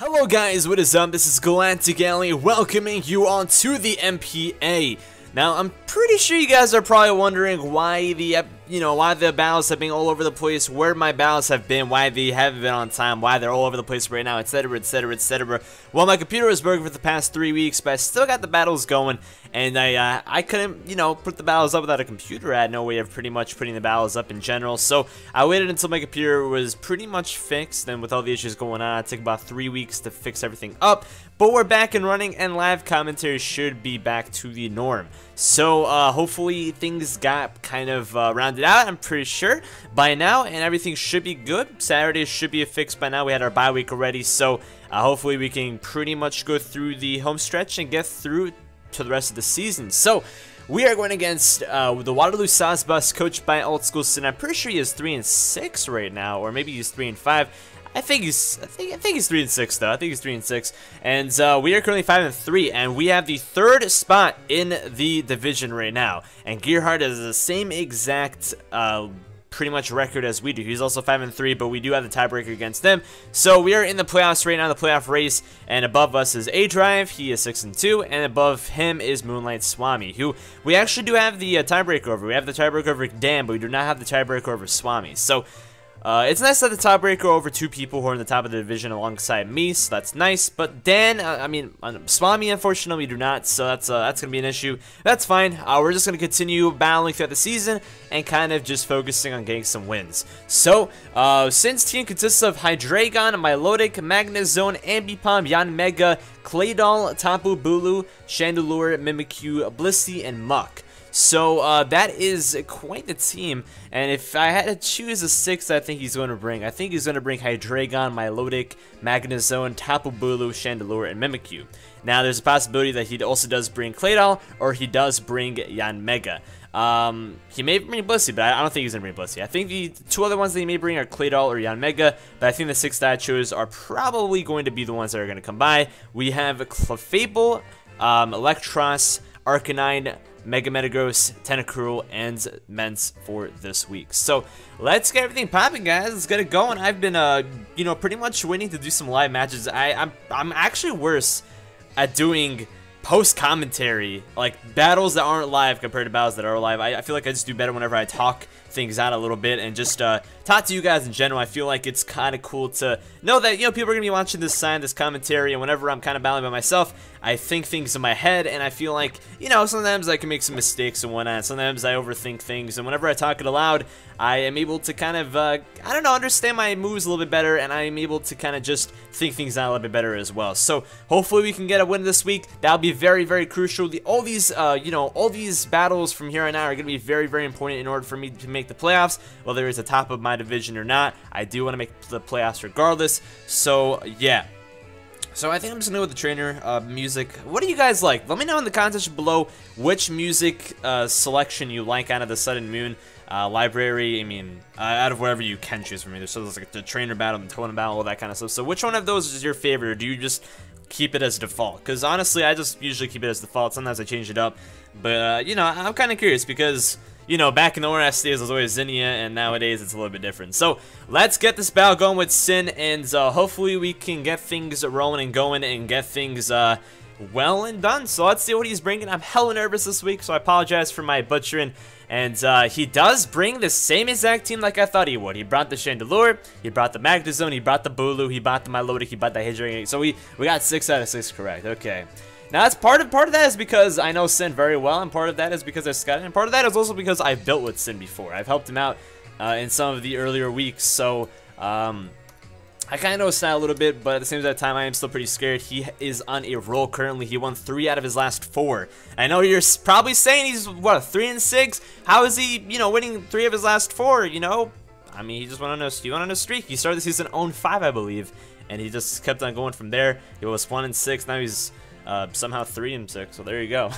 Hello guys, what is up? This is GalacticElliot welcoming you on to the NPA. Now, I'm pretty sure you guys are probably wondering why the battles have been all over the place, where my battles have been, why they haven't been on time, why they're all over the place right now, etc, etc, etc. Well, my computer was broken for the past 3 weeks, but I still got the battles going, and I couldn't, put the battles up without a computer. I had no way of pretty much putting the battles up in general, so I waited until my computer was pretty much fixed, and with all the issues going on, it took about 3 weeks to fix everything up. But we're back and running, and live commentary should be back to the norm. So, hopefully things got kind of rounded out, I'm pretty sure, by now, and everything should be good. Saturday should be fixed by now. We had our bye week already, so hopefully we can pretty much go through the home stretch and get through to the rest of the season. So, we are going against the Waterloo Sawsbucks, coached by OldSchoolSin. I'm pretty sure he is 3-6 right now, or maybe he's 3-5. I think he's 3-6 though. I think he's 3-6, and we are currently 5-3, and we have the 3rd spot in the division right now. And Gearhart has the same exact pretty much record as we do. He's also 5-3, but we do have the tiebreaker against them. So we are in the playoffs right now, the playoff race, and above us is A-Drive. He is 6-2, and above him is Moonlight Swami, who we actually do have the tiebreaker over. We have the tiebreaker over Dan, but we do not have the tiebreaker over Swami. So it's nice to have the tiebreaker over 2 people who are in the top of the division alongside me, so that's nice. But Dan, Swami, unfortunately, we do not, so that's gonna be an issue. That's fine. We're just gonna continue battling throughout the season and kind of just focusing on getting some wins. So, since team consists of Hydreigon, Milotic, Magnezone, Ambipom, Yanmega, Claydol, Tapu Bulu, Chandelure, Mimikyu, Blissey, and Muck. So, that is quite the team, and if I had to choose a 6 I think he's going to bring, I think he's going to bring Hydreigon, Milotic, Magnezone, Tapu Bulu, Chandelure, and Mimikyu. Now, there's a possibility that he also does bring Claydol, or he does bring Yanmega. He may bring Blissey, but I don't think he's going to bring Blissey. I think the 2 other ones that he may bring are Claydol or Yanmega, but I think the 6 that I chose are probably going to be the ones that are going to come by. We have Clefable, Electros, Arcanine, Mega Metagross, Tentacruel, and Mence for this week. So let's get everything popping, guys. Let's get it going. I've been, pretty much waiting to do some live matches. I'm actually worse at doing post commentary, like battles that aren't live compared to battles that are live. I feel like I just do better whenever I talk things out a little bit and just talk to you guys in general. I feel like it's kind of cool to know that people are gonna be watching this commentary, and whenever I'm kind of battling by myself, I think things in my head, and I feel like sometimes I can make some mistakes and whatnot. Sometimes I overthink things, and whenever I talk it aloud, I am able to kind of understand my moves a little bit better, and I'm able to kind of just think things out a little bit better as well. So hopefully we can get a win this week. That'll be very, very crucial. All these battles from here on out are gonna be very, very important in order for me to make the playoffs, whether it's the top of my division or not. I do want to make the playoffs regardless. So yeah. So I think I'm just gonna go with the trainer music. What do you guys like? Let me know in the comments below which music selection you like out of the Sun and Moon library. Out of whatever you can choose from me. There's like the trainer battle, the totem battle, all that kind of stuff. So which one of those is your favorite, or do you just keep it as default? Because honestly, I just usually keep it as default. Sometimes I change it up, but I'm kind of curious because back in the ORS days, it was always Zinnia, and nowadays it's a little bit different. So let's get this battle going with Sin, and hopefully we can get things rolling and going and get things well and done. So let's see what he's bringing. I'm hella nervous this week, so I apologize for my butchering. And he does bring the same exact team like I thought he would. He brought the Chandelure, he brought the Magnezone, he brought the Bulu, he brought the Milotic, he brought the Hydreigon. So we got 6 out of 6 correct. Okay. Now, that's part of that is because I know Sin very well, and part of that is because I scouted, and part of that is also because I've built with Sin before. I've helped him out in some of the earlier weeks, so I kind of know his style a little bit, but at the same time, I am still pretty scared. He is on a roll currently. He won 3 out of his last 4. I know you're probably saying he's, what, 3-6? How is he, winning 3 of his last 4, he just went on a streak. He started the season 0-5, I believe, and he just kept on going from there. He was 1-6, now he's somehow 3-6, so there you go.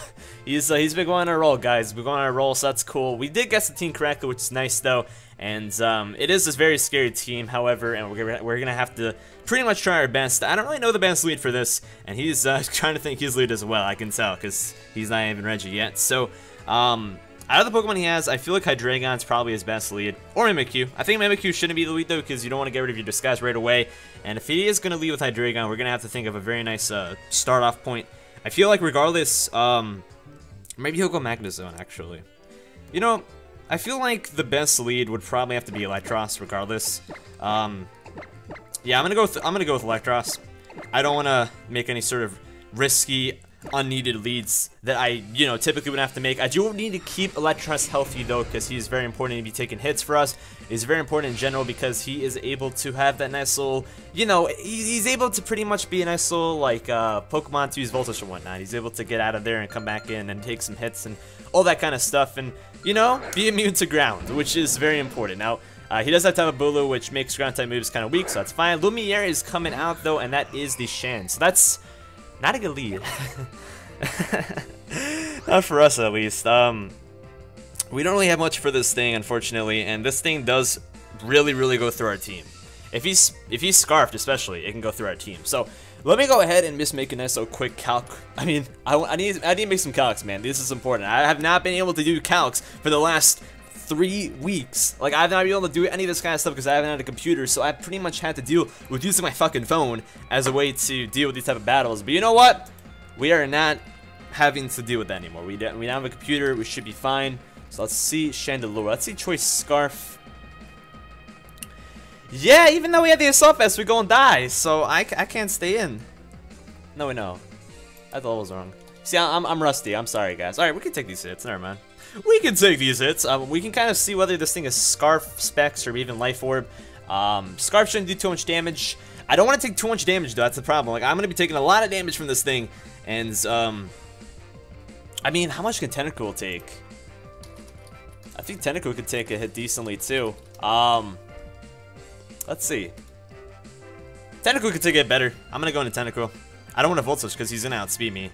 He's been going on a roll, guys. He's been going on a roll, so that's cool. We did guess the team correctly, which is nice, though. And it is this very scary team, however, and we're gonna have to pretty much try our best. I don't really know the band's lead for this, and he's trying to think he's lead as well. I can tell because he's not even Reggie yet. So Out of the Pokemon he has, I feel like Hydreigon's probably his best lead. Or Mimikyu. I think Mimikyu shouldn't be the lead, though, because you don't want to get rid of your Disguise right away. And if he is going to lead with Hydreigon, we're going to have to think of a very nice start-off point. I feel like regardless, maybe he'll go Magnezone, actually. You know, I feel like the best lead would probably have to be Electros, regardless. Yeah, I'm gonna go with Electros. I don't want to make any sort of risky, unneeded leads that I, you know, typically would have to make. I do need to keep Electros healthy, though, because he's very important to be taking hits for us. He's very important in general because he is able to have that nice little, you know, he's able to pretty much be a nice little, like, Pokemon to use Voltage and whatnot. He's able to get out of there and come back in and take some hits and all that kind of stuff. And, you know, be immune to ground, which is very important. Now, he does have to have a Bulu, which makes ground type moves kind of weak, so that's fine. Lumiere is coming out, though, and that is the Shan. So that's not a good lead. Not for us, at least. We don't really have much for this thing, unfortunately, and this thing does really, really go through our team. If he's Scarfed, especially, it can go through our team. So let me go ahead and just make a nice little quick calc. I mean, I need to make some calcs, man. This is important. I have not been able to do calcs for the last 3 weeks. Like, I've not been able to do any of this kind of stuff because I haven't had a computer, so I pretty much had to deal with using my fucking phone as a way to deal with these type of battles. But you know what? We are not having to deal with that anymore. We don't have a computer. We should be fine. So let's see Chandelure. Let's see Choice Scarf. Yeah, even though we have the Assault Vest, we're gonna die. So I can't stay in. No, we know. I thought I was wrong. See, I'm rusty. I'm sorry, guys. All right, we can take these hits. Never mind. We can take these hits. We can kind of see whether this thing is Scarf, Specs, or even Life Orb. Scarf shouldn't do too much damage. I don't want to take too much damage, though. That's the problem. Like, I'm going to be taking a lot of damage from this thing. And, I mean, how much can Tentacool take? I think Tentacool could take a hit decently, too. Let's see. Tentacool could take it better. I'm going to go into Tentacool. I don't want to Volt Switch because he's going to outspeed me.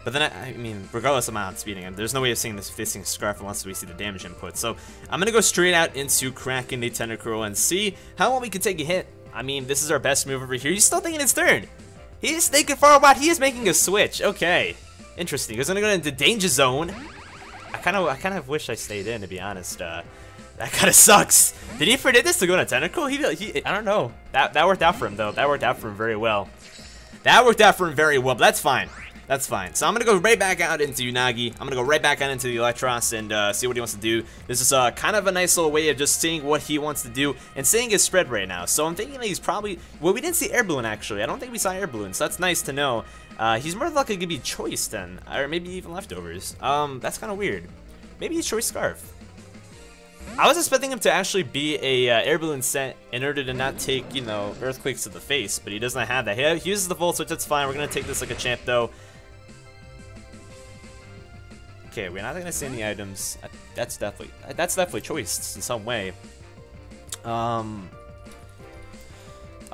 But then, I mean, regardless of my outspeeding him, there's no way of seeing this thing Scarf unless we see the damage input. So, I'm going to go straight out into cracking the Tentacruel and see how well we can take a hit. I mean, this is our best move over here. He's still thinking his turn. He's thinking for a while. He is making a switch. Okay. Interesting. He's going to go into Danger Zone. I kind of wish I stayed in, to be honest. That kind of sucks. Did he predict this to go into Tentacruel? I don't know. That worked out for him, though. That worked out for him very well. But that's fine. That's fine. So I'm going to go right back out into Unagi. I'm going to go right back out into the Electros and see what he wants to do. This is kind of a nice little way of just seeing what he wants to do and seeing his spread right now. So I'm thinking that he's probably... Well, we didn't see Air Balloon, actually. I don't think we saw Air Balloon, so that's nice to know. He's more likely to be Choice then, or maybe even Leftovers. That's kind of weird. Maybe he's Choice Scarf. I was expecting him to actually be a Air Balloon set in order to not take, you know, Earthquakes to the face, but he does not have that. He uses the Volt Switch, that's fine. We're going to take this like a champ, though. Okay, we're not going to see any items. That's definitely Choice in some way. I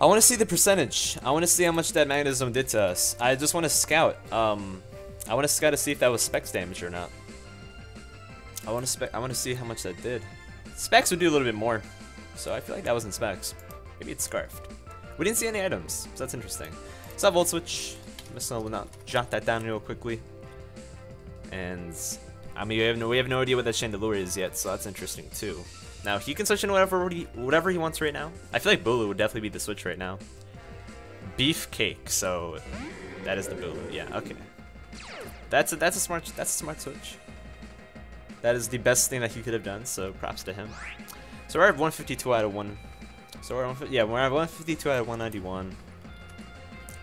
want to see the percentage. I want to see how much that Magnezone did to us. I just want to scout. I want to scout to see if that was Specs damage or not. I want to see how much that did. Specs would do a little bit more, so I feel like that wasn't Specs. Maybe it's Scarfed. We didn't see any items, so that's interesting. So that Volt Switch. I'm just gonna jot that down real quickly. And I mean, we have no idea what that Chandelure is yet, so that's interesting too. Now he can switch in whatever he wants right now. I feel like Bulu would definitely be the switch right now. Beefcake, so that is the Bulu. Yeah, okay. That's a smart switch. That is the best thing that he could have done, so props to him. So we're at 152 out of 1. So we're at 152 out of 191.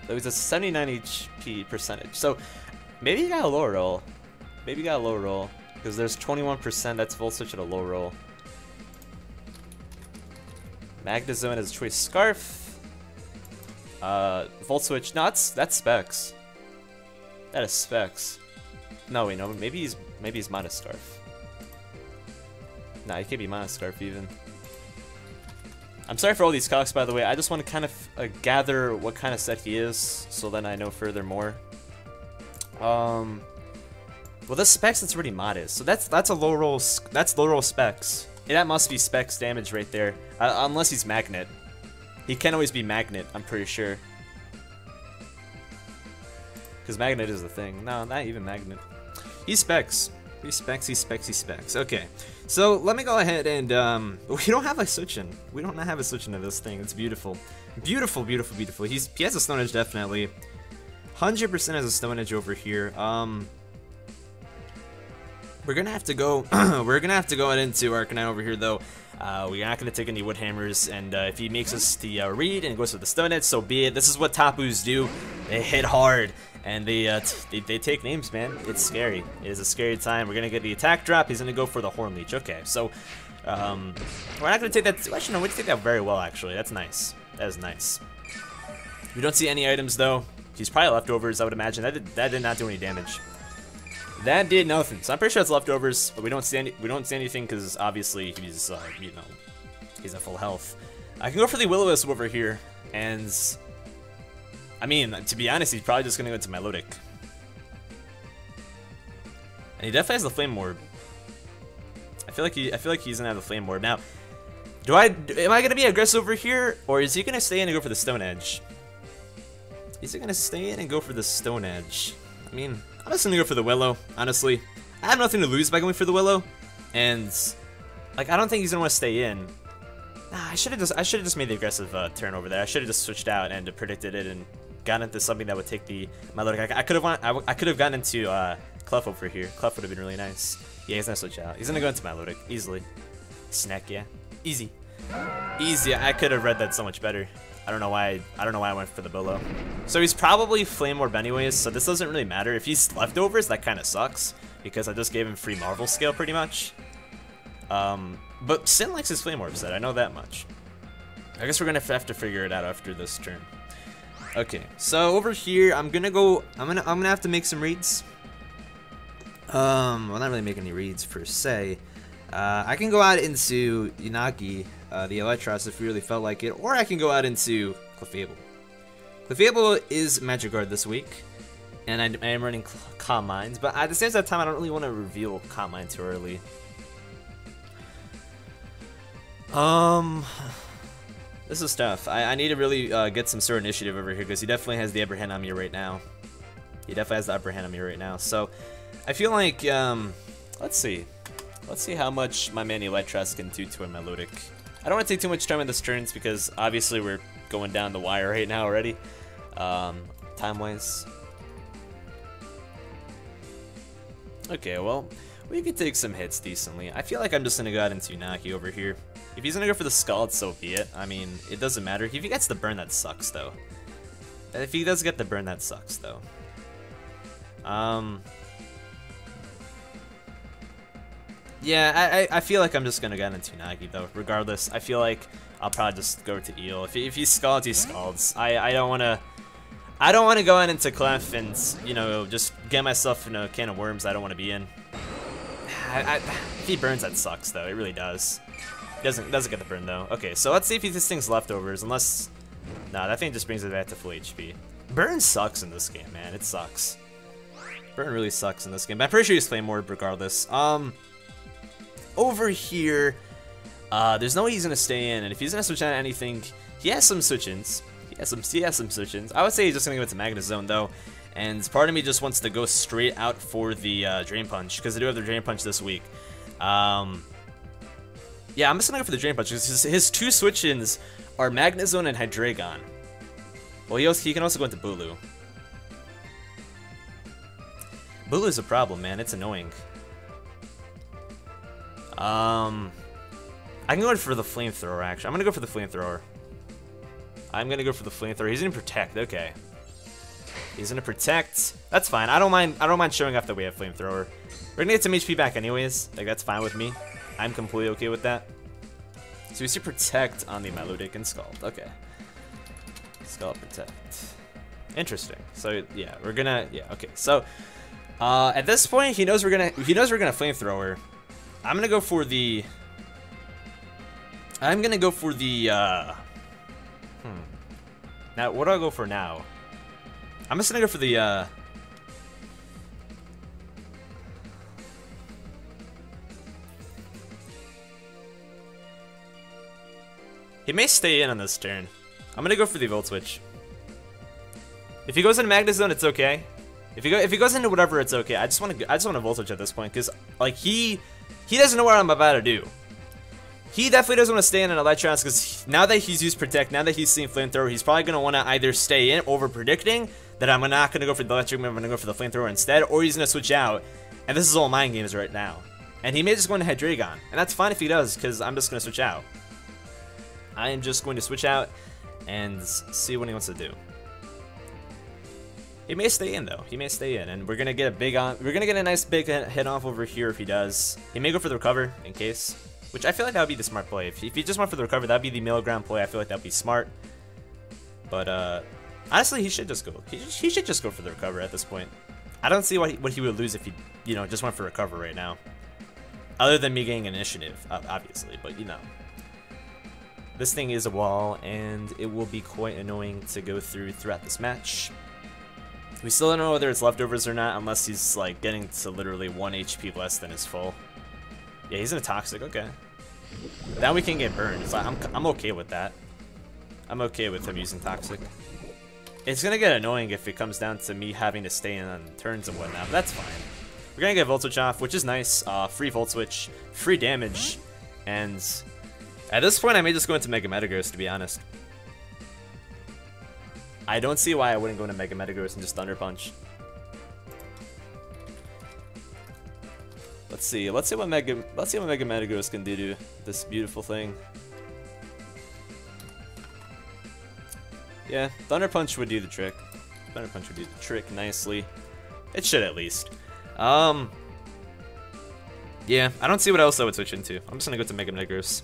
So it's a 79 HP percentage. So maybe he got a low roll. Maybe he got a low roll because there's 21%. That's Volt Switch at a low roll. Magnezone as a Choice Scarf. Volt Switch. No, that's Specs. That is Specs. No, wait, no. Maybe he's Mana Scarf. Nah, he can't be Mana Scarf even. I'm sorry for all these calcs, by the way. I just want to kind of gather what kind of set he is, so then I know furthermore. Well, this Specs, that's already modded, so that's a low roll. That's low roll Specs. Yeah, that must be Specs damage right there, unless he's Magnet. He can always be Magnet, I'm pretty sure. Because Magnet is the thing. No, not even Magnet. He's Specs. He specs. Okay, so let me go ahead and we don't have a switch in. We don't have a switch into this thing. It's beautiful, beautiful. He has a Stone Edge definitely. 100% has a Stone Edge over here. We're gonna have to go. We're gonna have to go into Arcanine over here though. We're not gonna take any wood hammers, and if he makes us the read and goes with the Stone Edge, so be it. This is what Tapus do. They hit hard. And they take names, man. It's scary. It is a scary time. We're gonna get the attack drop. He's gonna go for the Horn Leech. Okay, so we're not gonna take that. Actually, no, we take that very well. Actually, that's nice. That is nice. We don't see any items though. He's probably leftovers. I would imagine that did not do any damage. That did nothing. So I'm pretty sure it's leftovers, but we don't see anything because obviously he's you know, he's at full health. I can go for the Will-O-Wisp over here, and I mean, to be honest, he's probably just gonna go into Milotic. And he definitely has the Flame Orb. I feel like he's gonna have the Flame Orb. Now, am I gonna be aggressive over here, or is he gonna stay in and go for the Stone Edge? Is he gonna stay in and go for the Stone Edge? I mean, I'm just gonna go for the Willow, honestly. I have nothing to lose by going for the Willow, and like I don't think he's gonna want to stay in. Nah, I should have just made the aggressive turn over there. I should have just switched out and predicted it and gotten into something that would take the Milotic. I could have gotten into Clef over here. Clef would have been really nice. Yeah, he's gonna switch out. He's gonna go into Milotic easily. Snack, yeah, easy. I could have read that so much better. I don't know why I went for the Billow. So he's probably Flame Orb anyways, so this doesn't really matter. If he's leftovers, that kind of sucks because I just gave him free Marvel scale pretty much. But Sin likes his Flame Orb set, I know that much. I guess we're gonna have to figure it out after this turn. Okay, so over here I'm gonna have to make some reads. Well, not really make any reads per se. I can go out into Yanagi, the Electros if we really felt like it, or I can go out into Clefable. Clefable is Magic Guard this week, and I am running Calm Minds, but at the same time I don't really want to reveal Calm Mind too early. This is tough. I need to really get some sort of initiative over here because he definitely has the upper hand on me right now. So I feel like let's see how much my man Electros can do to a Milotic. I don't want to take too much time on this turns because obviously we're going down the wire right now already, time-wise. Okay, well, we could take some hits decently. I feel like I'm just gonna go out into Unagi over here. If he's gonna go for the Scald, so be it. I mean, it doesn't matter. If he gets the burn, that sucks, though. If he does get the burn, that sucks, though. Yeah, I feel like I'm just gonna get into Unagi, though. Regardless, I feel like I'll probably just go to Eel. If he Scalds, he Scalds. I don't wanna go on into Clef and, you know, just get myself in a can of worms I don't want to be in. If he burns, that sucks, though. It really does. Doesn't get the burn, though. Okay, so let's see if this thing's leftovers, unless... Nah, that thing just brings it back to full HP. Burn sucks in this game, man. It sucks. Burn really sucks in this game, but I'm pretty sure he's Flame Orb regardless. Over here, there's no way he's gonna stay in, and if he's gonna switch out anything, he has some switch-ins. He has some switch-ins. I would say he's just gonna go into Magnet Zone, though, and part of me just wants to go straight out for the Drain Punch, because I do have the Drain Punch this week. Yeah, I'm just gonna go for the Drain Punch, because his two switch-ins are Magnet Zone and Hydreigon. Well, he can also go into Bulu. Bulu's a problem, man. It's annoying. I can go for the Flamethrower, actually. I'm gonna go for the Flamethrower. He's gonna Protect, okay. He's gonna Protect. That's fine. I don't mind showing off that we have Flamethrower. We're gonna get some HP back anyways. Like, that's fine with me. I'm completely okay with that. So we see Protect on the Milotic and Scald. Okay. Scald, Protect. Interesting. So yeah, we're gonna okay. So at this point he knows we're gonna Flamethrower. I'm gonna go for the now what do I go for now? I'm just gonna go for the he may stay in on this turn. I'm gonna go for the Volt Switch. If he goes into Magnet Zone, it's okay. If he goes into whatever, it's okay. I just want to voltage at this point, because like he doesn't know what I'm about to do. He definitely doesn't want to stay in an Electrons, because now that he's used Protect, now that he's seen Flamethrower, he's probably going to want to either stay in, over predicting that I'm not going to go for the Electric, I'm going to go for the Flamethrower instead, or he's going to switch out. And this is all mind games right now. And he may just go into Hydreigon, and that's fine if he does, because I'm just going to switch out. I am just going to switch out and see what he wants to do. He may stay in though. He may stay in, and we're gonna get a nice big hit off over here if he does. He may go for the recover in case, which I feel like that would be the smart play. If he just went for the recover, that'd be the middle ground play. I feel like that'd be smart. But honestly, he should just go. He should just go for the recover at this point. I don't see what he would lose if he just went for recover right now. Other than me getting initiative, obviously, but this thing is a wall, and it will be quite annoying to go throughout this match. We still don't know whether it's leftovers or not, unless he's like getting to literally 1 HP less than his full. Yeah, he's in a toxic. Okay, now we can get burned. So I'm okay with that. I'm okay with him using toxic. It's gonna get annoying if it comes down to me having to stay in on turns and whatnot, but that's fine. We're gonna get Volt Switch off, which is nice. Free Volt Switch, free damage, and at this point I may just go into Mega Metagross, to be honest. I don't see why I wouldn't go into Mega Metagross and just Thunder Punch. Let's see what Mega Metagross can do to this beautiful thing. Yeah, Thunder Punch would do the trick. Thunder Punch would do the trick nicely. It should at least. Yeah, I don't see what else I would switch into. I'm just gonna go to Mega Metagross.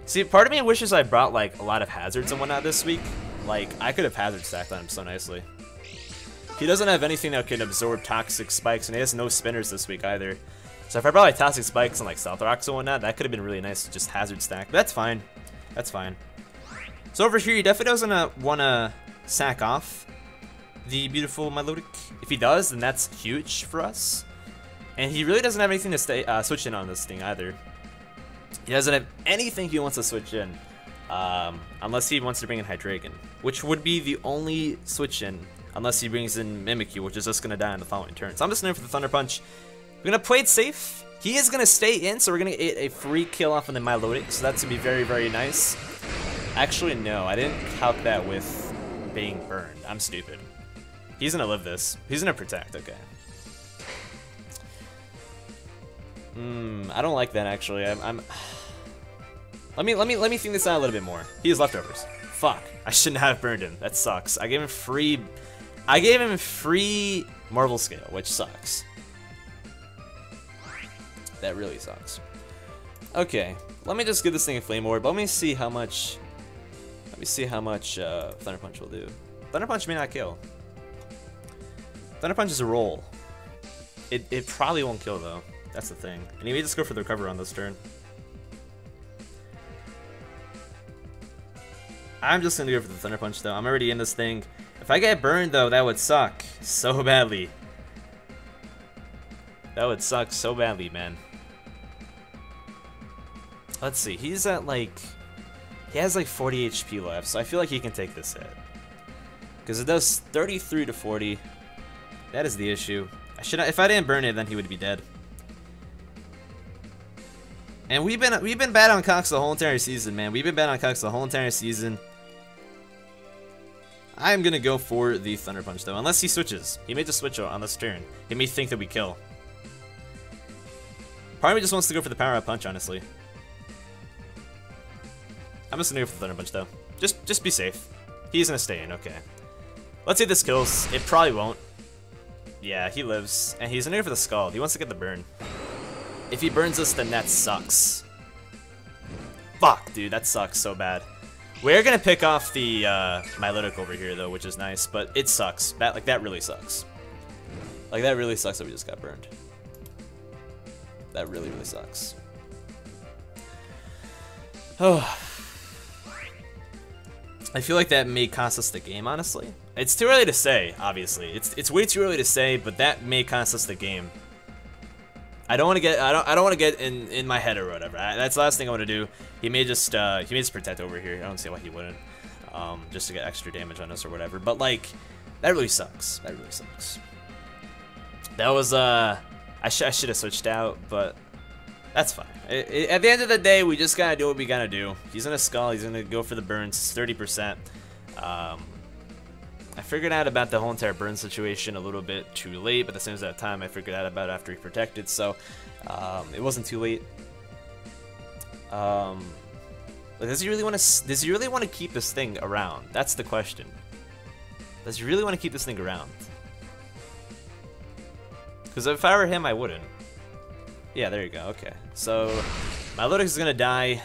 See, part of me wishes I brought like a lot of hazards and whatnot this week. Like, I could have hazard stacked on him so nicely. He doesn't have anything that can absorb toxic spikes, and he has no spinners this week either. So if I brought like toxic spikes and like Stealth Rocks and whatnot, that could have been really nice to just hazard stack. But that's fine. That's fine. So over here, he definitely doesn't want to sack off the beautiful Milotic. If he does, then that's huge for us. And he really doesn't have anything to switch in on this thing either. He doesn't have anything he wants to switch in. Unless he wants to bring in Hydreigon, which would be the only switch in, unless he brings in Mimikyu, which is just going to die on the following turn. So I'm just going for the Thunder Punch. We're going to play it safe. He is going to stay in, so we're going to get a free kill off on the Milotic, so that's going to be very, very nice. Actually, no, I didn't calc that with being burned. I'm stupid. He's going to live this. He's going to protect, okay. I don't like that, actually. Let me think this out a little bit more. He has leftovers. Fuck. I shouldn't have burned him. That sucks. I gave him free Marvel Scale, which sucks. That really sucks. Okay. Let me just give this thing a Flame Orb. Let me see how much Thunder Punch will do. Thunder Punch may not kill. Thunder Punch is a roll. It probably won't kill though. That's the thing. And he may just go for the recover on this turn. I'm just gonna go for the Thunder Punch though. I'm already in this thing. If I get burned though, that would suck so badly. That would suck so badly, man. Let's see. He's at like... He has like 40 HP left, so I feel like he can take this hit. Because it does 33 to 40. That is the issue. If I didn't burn it, then he would be dead. And we've been bad on Cox the whole entire season, man. We've been bad on Cox the whole entire season. I'm gonna go for the Thunder Punch though, unless he switches. He may just switch on this turn. He may think that we kill. Part of me just wants to go for the Power Up Punch, honestly. I'm just gonna go for the Thunder Punch though. Just be safe. He's gonna stay in, okay. Let's see if this kills. It probably won't. Yeah, he lives. And he's gonna go for the Scald. He wants to get the burn. If he burns us, then that sucks. Fuck, dude, that sucks so bad. We're gonna pick off the Milotic over here though, which is nice, but it sucks. That really sucks. Like, that really sucks that we just got burned. That really, really sucks. Oh. I feel like that may cost us the game, honestly. It's too early to say, obviously. It's way too early to say, but that may cost us the game. I don't want to get in my head or whatever. That's the last thing I want to do. He may just protect over here. I don't see why he wouldn't. Just to get extra damage on us or whatever. But like, That really sucks. That really sucks. That was, I should have switched out, but that's fine. At the end of the day, we just gotta do what we gotta do. He's gonna skull, he's gonna go for the burns, 30%. I figured out about the whole entire burn situation a little bit too late, but at the same time, I figured out about it after he protected, so it wasn't too late. Does he really want to keep this thing around? That's the question. Does he really want to keep this thing around? Because if I were him, I wouldn't. Yeah, there you go. Okay. So, my Ludix is going to die.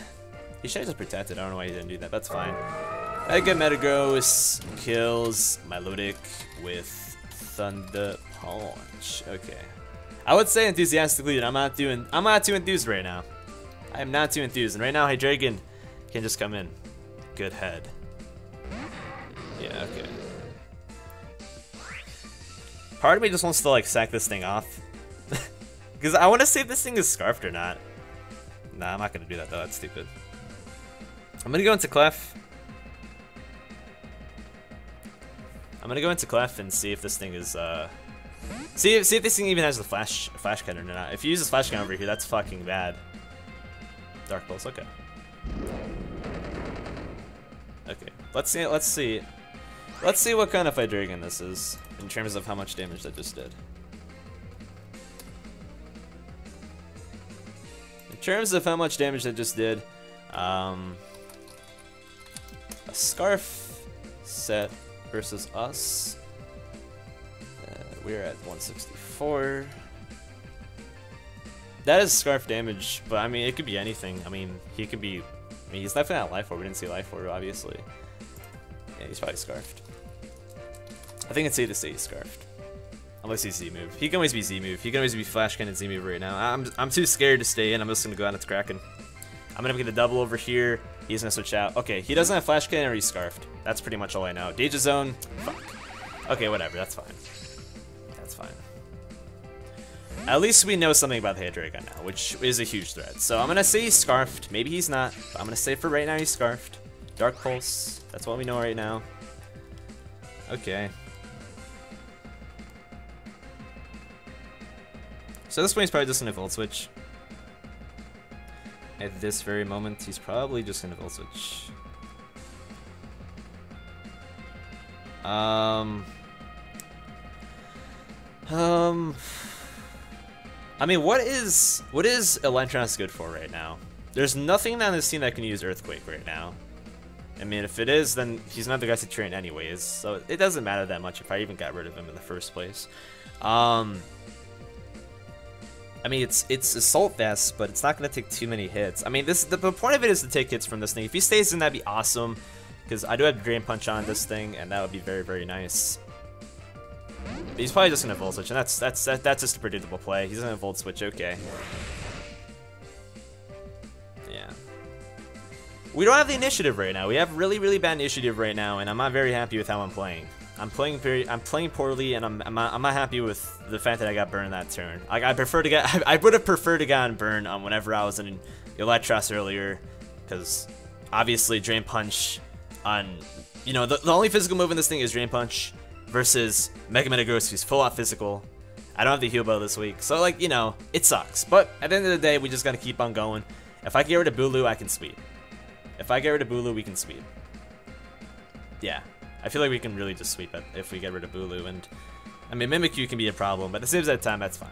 He should have just protected. I don't know why he didn't do that. That's fine. Mega Metagross kills my Ludix with Thunder Punch. Okay. I would say enthusiastically that I'm not too enthused right now. I am not too enthused. And right now, Hydreigon can just come in. Good head. Yeah, okay. Part of me just wants to like sack this thing off. Because I want to see if this thing is scarfed or not. Nah, I'm not going to do that though, that's stupid. I'm going to go into Clef. I'm going to go into Clef and see if this thing is, see if this thing even has the flash cannon or not. If you use this flash cannon over here, that's fucking bad. Dark Pulse, okay. Okay, let's see what kind of Hydreigon this is in terms of how much damage that just did. In terms of how much damage that just did, a Scarf set versus us. We're at 164. That is Scarf damage, but I mean, it could be anything. I mean, he could be. I mean, he's definitely not Life Orb. We didn't see Life Orb, obviously. Yeah, he's probably Scarfed. I think it's safe to say he's Scarfed. Unless he's Z-move. He can always be Z-move. He can always be Flash Cannon Z-move right now. I'm too scared to stay in. I'm just going to go out into Kraken. I'm going to get a double over here. He's going to switch out. Okay, he doesn't have Flash Cannon or he's Scarfed. That's pretty much all I know. Danger Zone. Fuck. Okay, whatever. That's fine. That's fine. At least we know something about the Hydreigon now, which is a huge threat. So I'm going to say he's Scarfed. Maybe he's not, but I'm going to say for right now he's Scarfed. Dark Pulse. That's what we know right now. Okay. So this point he's probably just going to Volt Switch. At this very moment, he's probably just going to Volt Switch. I mean, what is Elantros good for right now? There's nothing on this team that can use Earthquake right now. I mean, if it is, then he's not the guy to train anyways, so it doesn't matter that much if I even got rid of him in the first place. I mean, it's Assault Vest, but it's not going to take too many hits. I mean, the point of it is to take hits from this thing. If he stays in, that'd be awesome, because I do have Drain Punch on this thing, and that would be very, very nice. But he's probably just going to Volt Switch, and that's just a predictable play. He's going to Volt Switch, okay. Yeah. We don't have the initiative right now. We have really, really bad initiative right now, and I'm not very happy with how I'm playing. I'm playing poorly, and I'm not happy with the fact that I got burned that turn. Like I would have preferred to get on burn whenever I was in Electros earlier, because obviously Drain Punch on, you know, the only physical move in this thing is Drain Punch versus Mega Metagross, who's full out physical. I don't have the heal bow this week, so like, you know, it sucks. But at the end of the day, we just gotta keep on going. If I get rid of Bulu, I can sweep. If I get rid of Bulu, we can sweep. Yeah. I feel like we can really just sweep it if we get rid of Bulu, and I mean Mimikyu can be a problem, but at the same time that's fine.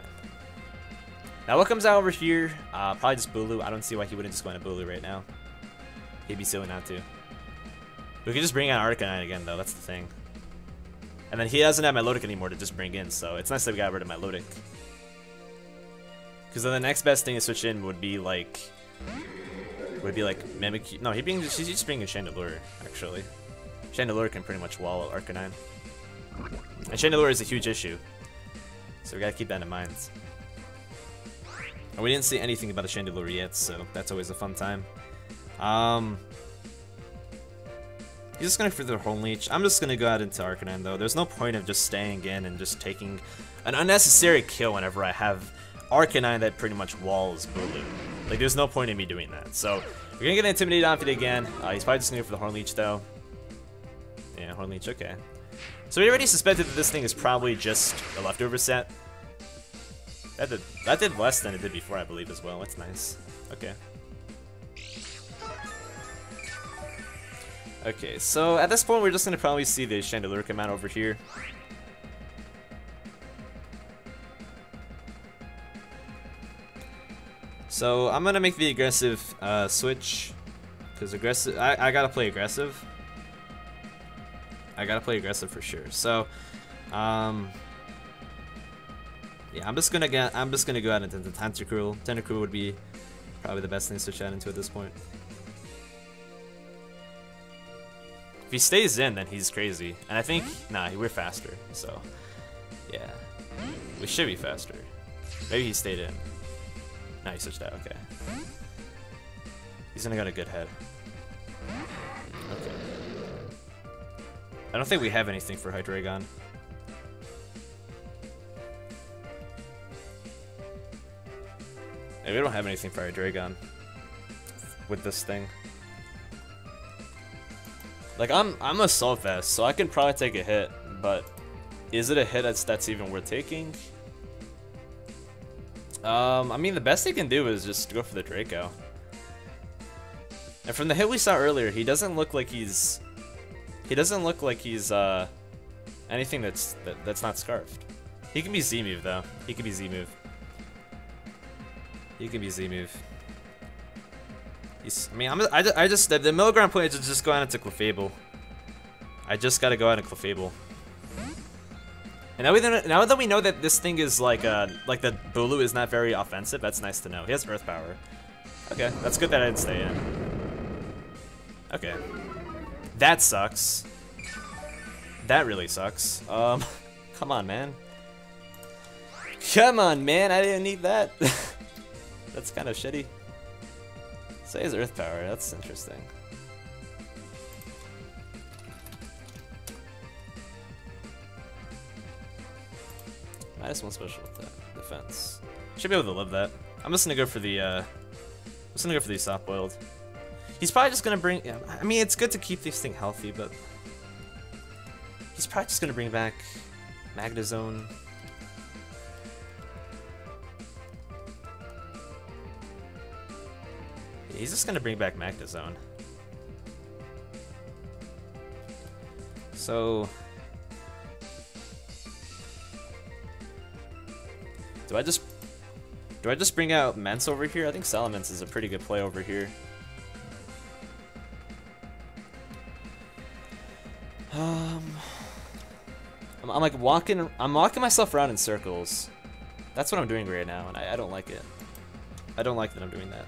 Now what comes out over here? Probably just Bulu. I don't see why he wouldn't just go into Bulu right now. He'd be silly not to. We could just bring out Arcanine again though, that's the thing. And then he doesn't have my Lodic anymore to just bring in, so it's nice that we got rid of my Lodic. Because then the next best thing to switch in would be like Mimikyu. No, he's just bringing Chandelure actually. Chandelure can pretty much wall Arcanine. And Chandelure is a huge issue, so we gotta keep that in mind. And we didn't see anything about the Chandelure yet, so that's always a fun time. He's just gonna for the Horn Leech. I'm just gonna go out into Arcanine though. There's no point of just staying in and just taking an unnecessary kill whenever I have Arcanine that pretty much walls Bulu. Like there's no point in me doing that. So we're gonna get intimidated off it again. He's probably just gonna go for the Horn Leech though. Yeah, Horn Leech, okay. So we already suspected that this thing is probably just a leftover set. That did less than it did before, I believe, as well. That's nice. Okay. Okay, so at this point, we're just gonna probably see the Chandelier come out over here. So I'm gonna make the aggressive switch, because aggressive. I gotta play aggressive. I gotta play aggressive for sure. So, yeah, I'm just gonna go out into the Tentacruel. Tentacruel would be probably the best thing to switch out into at this point. If he stays in, then he's crazy. And I think, nah, we're faster. So, yeah, we should be faster. Maybe he stayed in. No, he switched out. Okay. He's gonna got a good head. Okay. I don't think we have anything for Hydreigon. Yeah, we don't have anything for Hydreigon with this thing. Like, I'm a Assault Vest, so I can probably take a hit, but is it a hit that's even worth taking? I mean, the best he can do is just go for the Draco. And from the hit we saw earlier, he doesn't look like he's anything that's not Scarfed. He can be Z-move though. He can be Z-move. He can be Z-move. I mean, the middle ground play is to just go out into Clefable. I just gotta go out into Clefable. And now that we know that this thing is like the Bulu is not very offensive, that's nice to know. He has Earth Power. Okay, that's good that I didn't stay in. Okay. That sucks. That really sucks. Come on, man. Come on, man, I didn't need that. That's kind of shitty. So he has Earth Power, that's interesting. -1 special attack, defense. Should be able to live that. I'm just gonna go for the soft boiled. He's probably just gonna bring. Yeah, I mean, it's good to keep this thing healthy, but he's probably just gonna bring back Magnezone. Yeah, he's just gonna bring back Magnezone. So. Do I just bring out Mence over here? I think Salamence is a pretty good play over here. I'm like walking myself around in circles. That's what I'm doing right now, and I don't like it. I don't like that I'm doing that.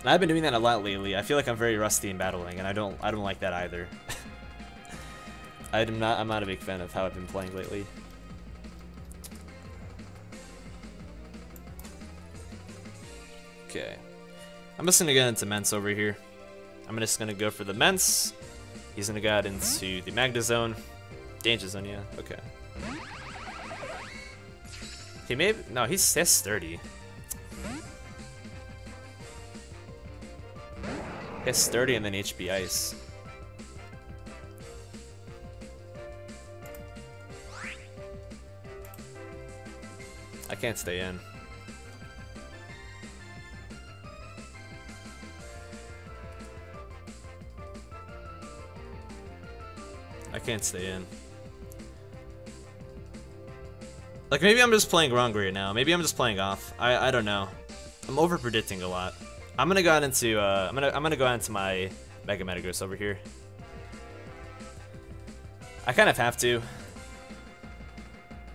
And I've been doing that a lot lately. I feel like I'm very rusty in battling, and I don't like that either. I'm not a big fan of how I've been playing lately. Okay, I'm just gonna get into Mence over here. I'm just gonna go for the Mence. He's gonna go out into the Magnezone. Danger Zone, yeah, okay. He may have, no, he's sturdy. He has sturdy and then HP Ice. I can't stay in. I can't stay in. Like, maybe I'm just playing wrong right now. Maybe I'm just playing off. I don't know. I'm over predicting a lot. I'm gonna go out into I'm gonna go out into my Mega Metagross over here. I kind of have to.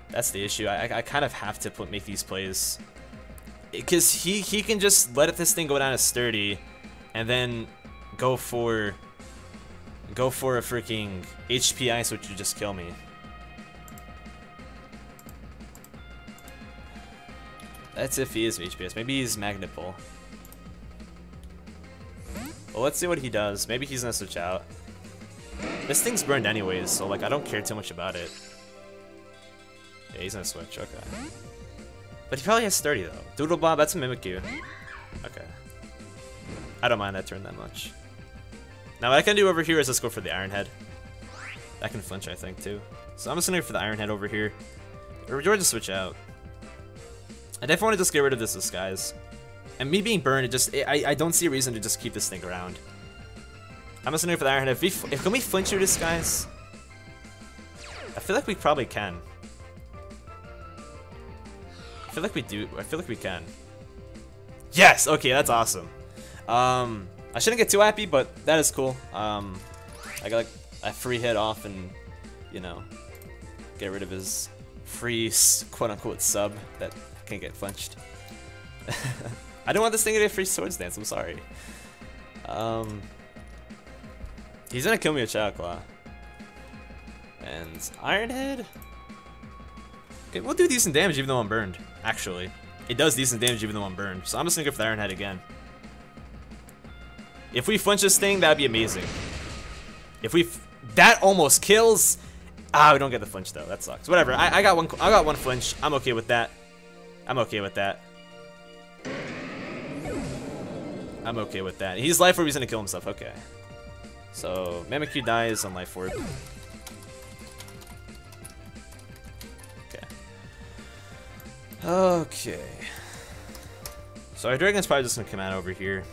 That's the issue. I kind of have to make these plays, because he can just let this thing go down as sturdy, and then go for a freaking HP Ice, which would just kill me. That's if he is HP Ice. Maybe he's Magnet Pull. Well, let's see what he does. Maybe he's gonna switch out. This thing's burned anyways, so like I don't care too much about it. Yeah, he's gonna switch. Okay. But he probably has 30 though. Doodle Bob, that's a Mimikyu. Okay. I don't mind that turn that much. Now what I can do over here is just go for the Iron Head. That can flinch, I think, too. So I'm just gonna go for the Iron Head over here. Or George to switch out. I definitely want to just get rid of this disguise. And me being burned, I don't see a reason to just keep this thing around. I'm just gonna go for the Iron Head. Can we flinch your disguise? I feel like we probably can. I feel like we do. I feel like we can. Yes! Okay, that's awesome. I shouldn't get too happy, but that is cool. I got like a free hit off and, you know, get rid of his free quote-unquote sub that can't get flinched. I don't want this thing to get a free swords dance, I'm sorry. He's gonna kill me with Shadow Claw. And Iron Head? Okay, we'll do decent damage even though I'm burned, actually. It does decent damage even though I'm burned, so I'm just gonna go for the Iron Head again. If we flinch this thing, that'd be amazing. If we that almost kills. Ah, we don't get the flinch though. That sucks. Whatever. I got one flinch. I'm okay with that. I'm okay with that. I'm okay with that. He's life orb. He's gonna kill himself. Okay. So Mimikyu dies on life orb. Okay. Okay. So our dragon's probably just gonna come out over here.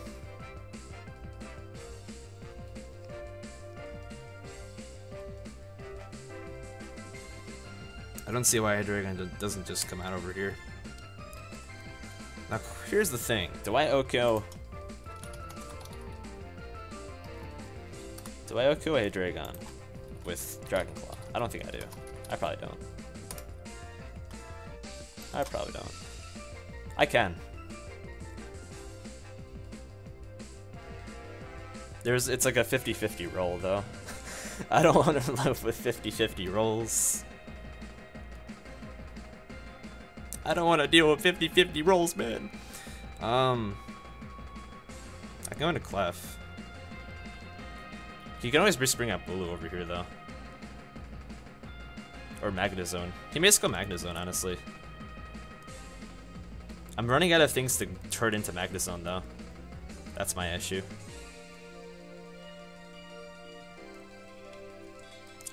I don't see why Hydreigon doesn't just come out over here. Now, here's the thing. Do I Oko Hydreigon with Dragon Claw? I don't think I do. I probably don't. I probably don't. I can. It's like a 50-50 roll, though. I don't want to live with 50-50 rolls. I don't want to deal with 50-50 rolls, man. I can go into Clef. You can always just bring out Bulu over here, though. Or Magnezone. He may just go Magnezone, honestly. I'm running out of things to turn into Magnezone, though. That's my issue.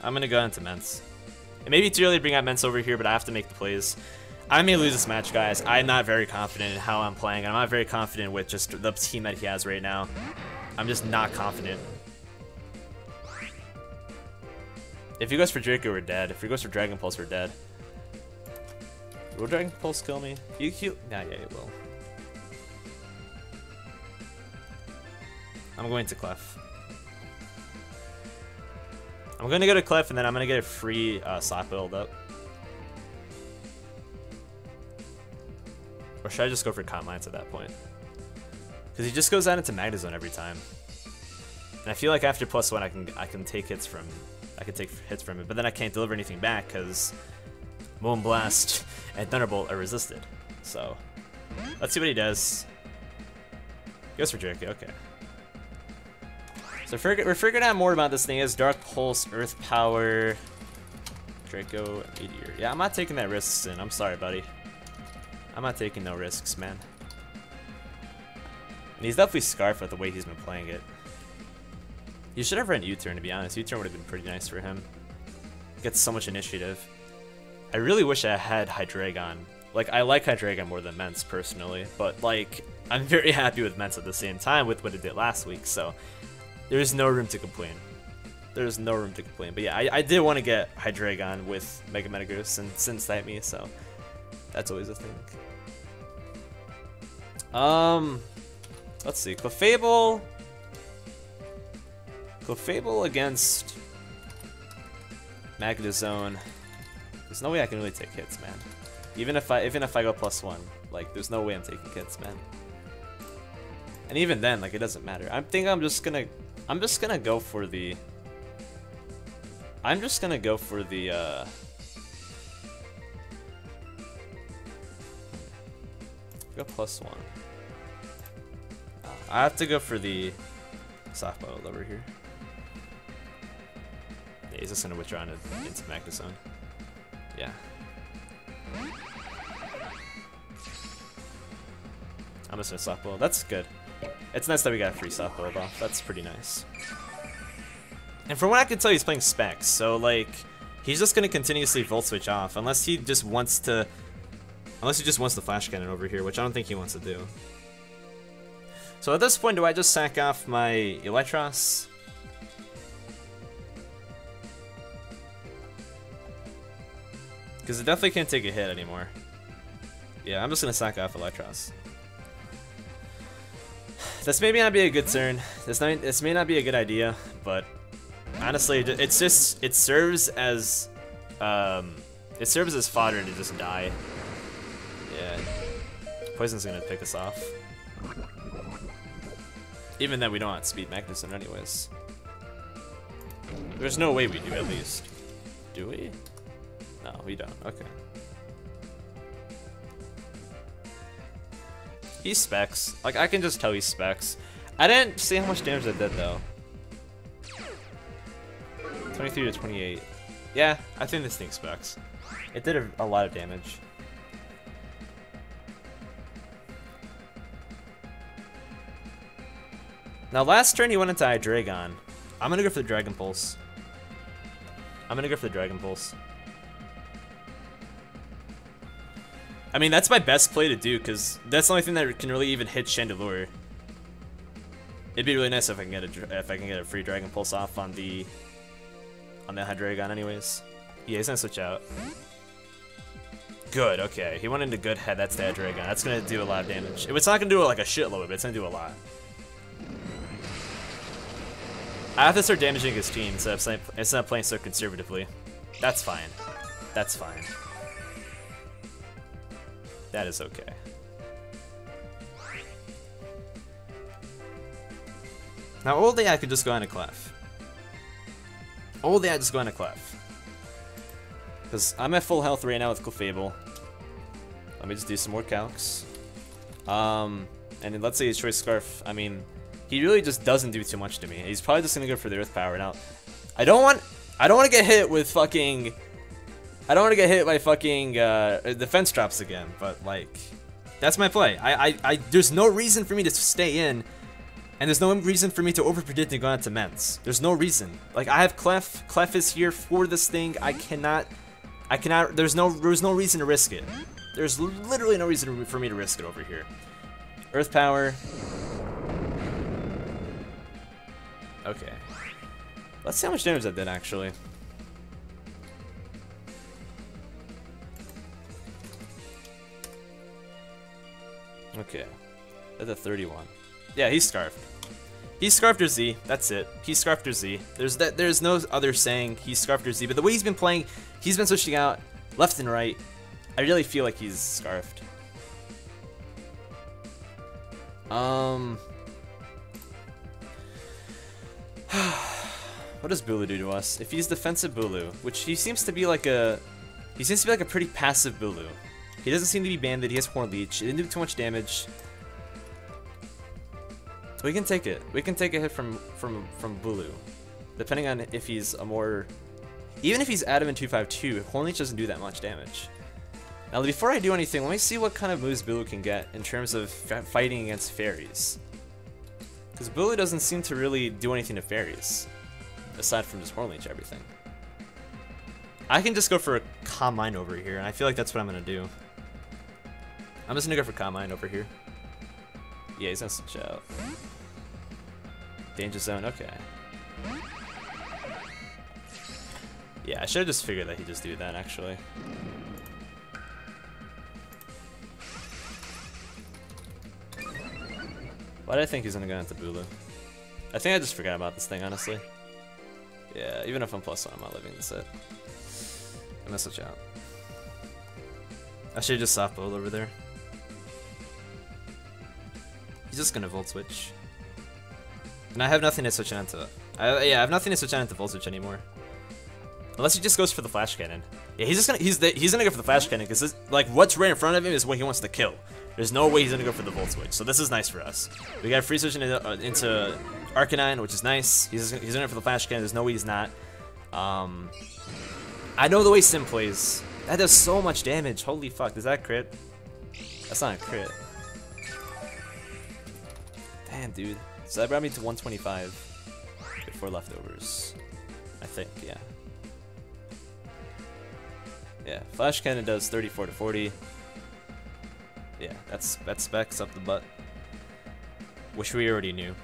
I'm gonna go into Mence. It may be too early to bring out Mence over here, but I have to make the plays. I may lose this match, guys. I'm not very confident in how I'm playing. I'm not very confident with just the team that he has right now. I'm just not confident. If he goes for Draco, we're dead. If he goes for Dragon Pulse, we're dead. Will Dragon Pulse kill me? Nah, yeah, it will. I'm going to Clef. I'm going to go to Clef, and then I'm going to get a free slot build up. Or should I just go for Calm Lance at that point? Because he just goes out into Magnezone every time. And I feel like after +1 I can take hits from it, but then I can't deliver anything back because Moonblast and Thunderbolt are resisted. So let's see what he does. He goes for Draco, okay. So we're figuring out more about this thing. Is Dark Pulse, Earth Power, Draco, Meteor. Yeah, I'm not taking that risk, Sin. I'm sorry, buddy. I'm not taking no risks, man. And he's definitely Scarf at the way he's been playing it. He should have run U-turn, to be honest. U-turn would have been pretty nice for him. Gets so much initiative. I really wish I had Hydreigon. Like, I like Hydreigon more than Mence, personally. But, like, I'm very happy with Mence at the same time with what it did last week. So, there's no room to complain. There's no room to complain. But yeah, I did want to get Hydreigon with Mega Metagross and Sin Snipe me, so that's always a thing. Let's see. Clefable against Magnezone. There's no way I can really take hits, man. Even if I go +1, like there's no way I'm taking hits, man. And even then, like it doesn't matter. I'm just gonna go for the go +1. I have to go for the softball over here. Yeah, he's just gonna withdraw into Magnezone. Yeah. I'm just gonna softball. That's good. It's nice that we got a free softball off. That's pretty nice. And from what I can tell, he's playing specs, so like he's just gonna continuously volt switch off unless he just wants the flash cannon over here, which I don't think he wants to do. So at this point, do I just sack off my Electros? Because it definitely can't take a hit anymore. Yeah, I'm just gonna sack off Electros. This may not be a good turn. This may not be a good idea, but honestly, it serves as fodder to just die. Yeah, Poison's gonna pick us off. Even then, we don't outspeed Magnuson anyways. There's no way we do, at least. Do we? No, we don't. Okay. He specs. Like, I can just tell he specs. I didn't see how much damage that did, though. 23 to 28. Yeah, I think this thing specs. It did a lot of damage. Now, last turn he went into Hydreigon. I'm gonna go for the Dragon Pulse. I mean, that's my best play to do, because that's the only thing that can really even hit Chandelure. It'd be really nice if I can get a free Dragon Pulse off on the Hydreigon anyways. Yeah, he's gonna switch out. Good, okay. He went into good head, that's the Hydreigon. That's gonna do a lot of damage. It's not gonna do like a shitload, but it's gonna do a lot. I have to start damaging his team instead of playing so conservatively. That's fine. That's fine. That is okay. Now, old AI could just go into Clef. Because I'm at full health right now with Clefable. Let me just do some more calcs. And then let's say his Choice Scarf. I mean, he really just doesn't do too much to me. He's probably just gonna go for the Earth Power. Now, I don't want to get hit with fucking. I don't want to get hit by fucking defense drops again, but like, that's my play. There's no reason for me to stay in, and there's no reason for me to overpredict and go out to Ments. There's no reason. Like, I have Clef. Clef is here for this thing. I cannot. There's no reason to risk it. There's literally no reason for me to risk it over here. Earth Power. Okay. Let's see how much damage that did actually. Okay, that's a 31. Yeah, he's Scarfed. He's Scarfed or Z, that's it. He's Scarfed or Z. There's no other saying he's Scarfed or Z, but the way he's been playing, he's been switching out left and right. I really feel like he's Scarfed. What does Bulu do to us? If he's defensive Bulu, which he seems to be like a pretty passive Bulu. He doesn't seem to be banded. He has Horn Leech. It didn't do too much damage. We can take it. We can take a hit from Bulu, depending on if he's a more. Even if he's Adamant 252, Horn Leech doesn't do that much damage. Now, before I do anything, let me see what kind of moves Bulu can get in terms of fighting against fairies. Because Bulu doesn't seem to really do anything to fairies, aside from just Horn Leech everything. I can just go for a Calm Mind over here, and I feel like that's what I'm gonna do. I'm just gonna go for Calm Mind over here. Yeah, he's gonna switch out. Danger Zone, okay. Yeah, I should have just figured that he'd just do that, actually. Why did I think he's gonna go into Bulu? I think I just forgot about this thing, honestly. Yeah, even if I'm +1, I'm not living this set. I'm gonna switch out. I should've just soft bowled over there. He's just gonna Volt Switch. And I have nothing to switch on to. Yeah, I have nothing to switch on to Volt Switch anymore. Unless he just goes for the Flash Cannon. Yeah, he's gonna go for the Flash Cannon because like what's right in front of him is what he wants to kill. There's no way he's gonna go for the Volt Switch. So this is nice for us. We got free switch into Arcanine, which is nice. He's gonna go for the Flash Cannon. There's no way he's not. I know the way Sim plays. That does so much damage. Holy fuck, does that crit? That's not a crit. Damn, dude. So that brought me to 125 before leftovers. I think, yeah. Yeah, Flash Cannon does 34 to 40. Yeah, that's specs up the butt. Which we already knew.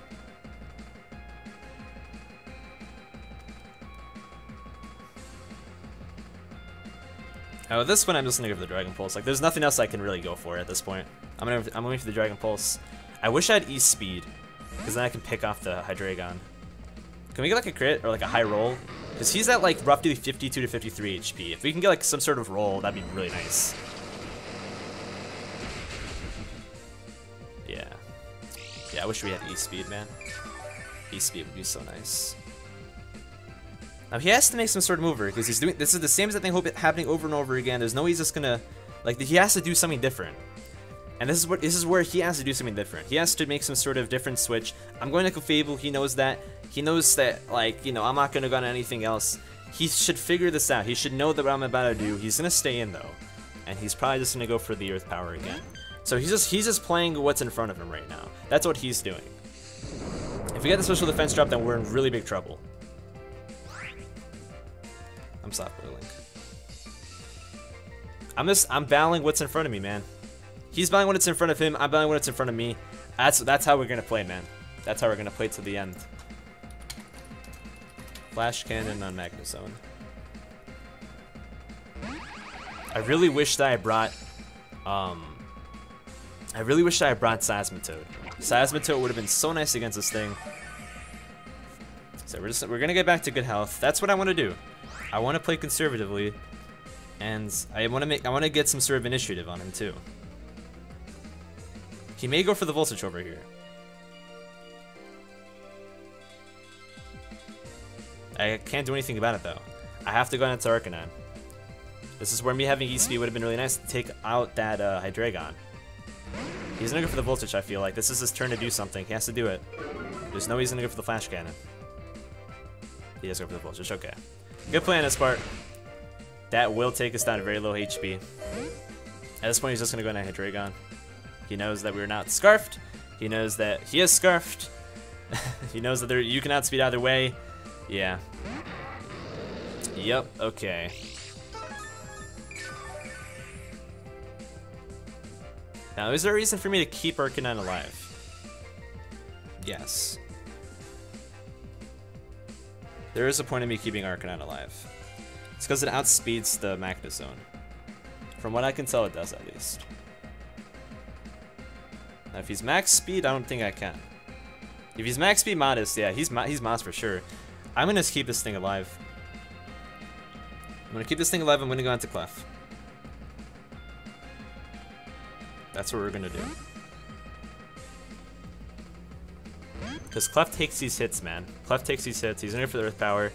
Oh, this one I'm just gonna go for the Dragon Pulse. Like, there's nothing else I can really go for at this point. I'm going for the Dragon Pulse. I wish I had East Speed, because then I can pick off the Hydreigon. Can we get like a crit or like a high roll? Because he's at like roughly 52 to 53 HP. If we can get like some sort of roll, that'd be really nice. Yeah. Yeah, I wish we had E-Speed, man. E-Speed would be so nice. Now he has to make some sort of mover, because he's doing, this is the same exact thing happening over and over again. There's no way he's just gonna, like, he has to do something different. And this is where he has to do something different. He has to make some sort of different switch. I'm going to Clefable, he knows that. He knows that, like, you know, I'm not gonna go on anything else. He should figure this out. He should know that what I'm about to do. He's gonna stay in though. And he's probably just gonna go for the Earth Power again. So he's just playing what's in front of him right now. That's what he's doing. If we get the special defense drop, then we're in really big trouble. I'm soft boiling. I'm battling what's in front of me, man. He's battling what's in front of him, I'm battling what's in front of me. That's how we're gonna play, man. That's how we're gonna play to the end. Flash Cannon on Magnezone. I really wish that I brought Seismitoad. Seismitoad would have been so nice against this thing. So we're gonna get back to good health. That's what I want to do. I want to play conservatively, and I want to get some sort of initiative on him too. He may go for the Voltage over here. I can't do anything about it though. I have to go into Arcanine. This is where me having E-Speed would have been really nice to take out that Hydreigon. He's gonna go for the Voltage, I feel like. This is his turn to do something. He has to do it. There's no way he's gonna go for the Flash Cannon. He does go for the Voltage, okay. Good play on his part. That will take us down to very low HP. At this point, he's just gonna go into Hydreigon. He knows that we're not Scarfed. He knows that he is Scarfed. He knows that you can outspeed either way. Yeah. Yep, okay. Now, is there a reason for me to keep Arcanine alive? Yes. There is a point in me keeping Arcanine alive. It's because it outspeeds the Magnezone. From what I can tell, it does at least. Now, if he's max speed, I don't think I can. If he's max speed modest, yeah, he's Moss for sure. I'm gonna keep this thing alive. I'm gonna keep this thing alive. I'm gonna go into Clef. That's what we're gonna do. Because Clef takes these hits, man. Clef takes these hits. He's in here for the Earth Power.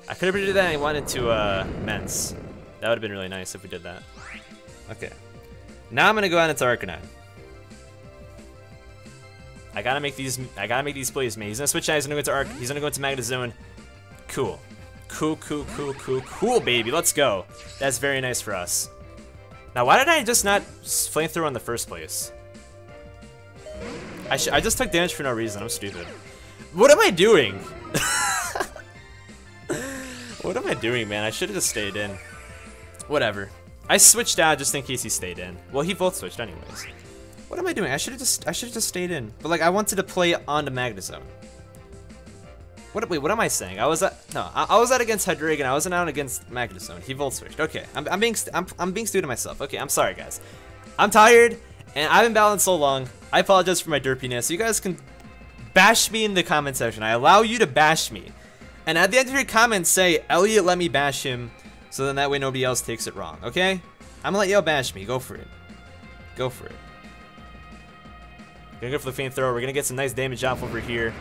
I could have predicted that. I wanted to Mence. That would have been really nice if we did that. Okay. Now I'm gonna go out into Arcanine. I gotta make these plays, man. He's gonna switch out. He's gonna go into Arc. He's gonna go into Magnezone. Cool. Cool, baby. Let's go. That's very nice for us. Now, why did I just not Flamethrower in the first place? I just took damage for no reason. I'm stupid. What am I doing? What am I doing, man? I should have just stayed in. Whatever. I switched out just in case he stayed in. Well, he both switched anyways. What am I doing? I should have just stayed in. But like, I wanted to play on the Magnezone. Wait, what am I saying? I was out against Hydreigon. I wasn't out against Magnezone. He volt switched. Okay, I'm being stupid to myself. Okay, I'm sorry, guys. I'm tired, and I've been battling so long. I apologize for my derpiness. You guys can bash me in the comment section. I allow you to bash me, and at the end of your comments, say Elliot, let me bash him, so then that way nobody else takes it wrong. Okay? I'm gonna let y'all bash me. Go for it. Go for it. Gonna go for the Flamethrower. We're gonna get some nice damage off over here.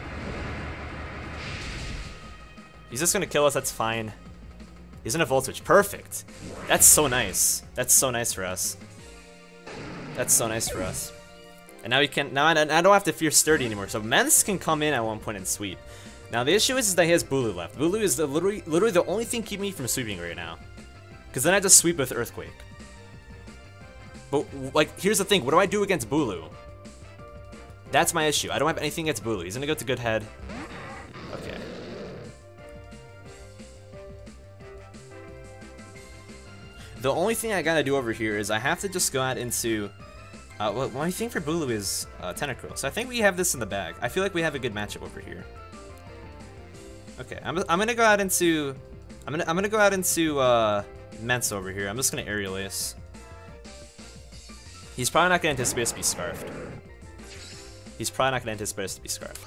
He's just gonna kill us, that's fine. He's in a Volt Switch, perfect. That's so nice. That's so nice for us. That's so nice for us. And now we can, I don't have to fear Sturdy anymore, so Mence can come in at one point and sweep. Now the issue is that he has Bulu left. Bulu is literally the only thing keeping me from sweeping right now. Because then I just sweep with Earthquake. But, like, here's the thing, what do I do against Bulu? That's my issue. I don't have anything against Bulu. He's gonna go to Good Head. Okay. The only thing I gotta do over here is I have to just go out into... well, my thing for Bulu is Tentacruel. So I think we have this in the bag. I feel like we have a good matchup over here. Okay, I'm gonna go out into... I'm gonna go out into Mensa over here. I'm just gonna Aerial Ace. He's probably not gonna anticipate us to be Scarfed. He's probably not gonna anticipate us to be Scarfed.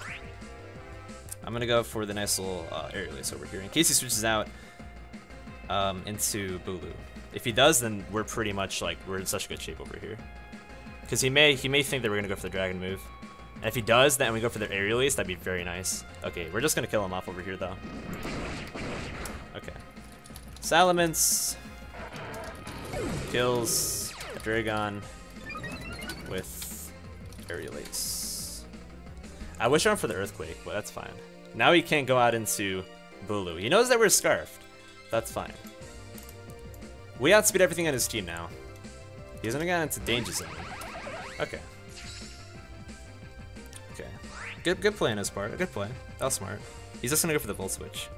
I'm gonna go for the nice little Aerial Ace over here in case he switches out into Bulu. If he does, then we're pretty much like we're in such good shape over here. Because he may think that we're gonna go for the Dragon move, and if he does, then we go for the Aerial Ace. That'd be very nice. Okay, we're just gonna kill him off over here though. Okay, Salamence kills a Dragon with Aerial Ace. I wish I went for the Earthquake, but that's fine. Now he can't go out into Bulu. He knows that we're Scarfed. That's fine. We outspeed everything on his team now. He's gonna get into Danger Zone. Okay. Okay. Good play on his part. A good play. That was smart. He's just gonna go for the Volt Switch.